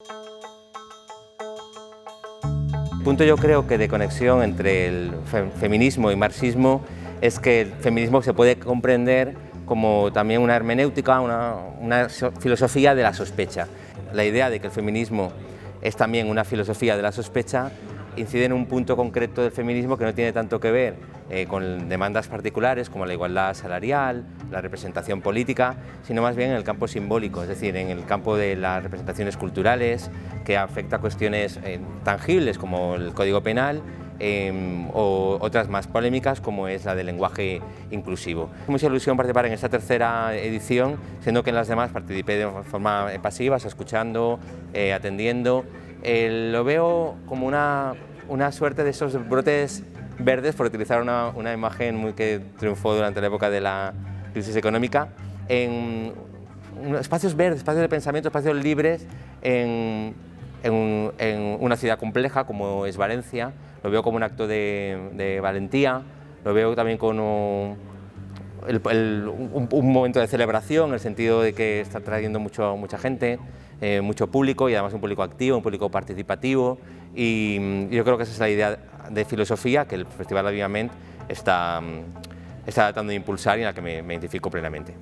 El punto, yo creo, que de conexión entre el feminismo y marxismo es que el feminismo se puede comprender como también una hermenéutica, una filosofía de la sospecha. La idea de que el feminismo es también una filosofía de la sospecha incide en un punto concreto del feminismo que no tiene tanto que ver con demandas particulares como la igualdad salarial, la representación política, sino más bien en el campo simbólico, es decir, en el campo de las representaciones culturales, que afecta a cuestiones tangibles como el Código Penal, o otras más polémicas como es la del lenguaje inclusivo. Mucha ilusión participar en esta tercera edición, siendo que en las demás participé de forma pasiva, escuchando, atendiendo. Lo veo como una suerte de esos brotes verdes, por utilizar una imagen muy que triunfó durante la época de la crisis económica, en espacios verdes, espacios de pensamiento, espacios libres en una ciudad compleja como es Valencia. Lo veo como un acto de valentía, lo veo también como un momento de celebración, en el sentido de que está trayendo mucha gente, mucho público, y además un público activo, un público participativo, y yo creo que esa es la idea de filosofía que el Festival Avivament está tratando de impulsar y en la que me identifico plenamente.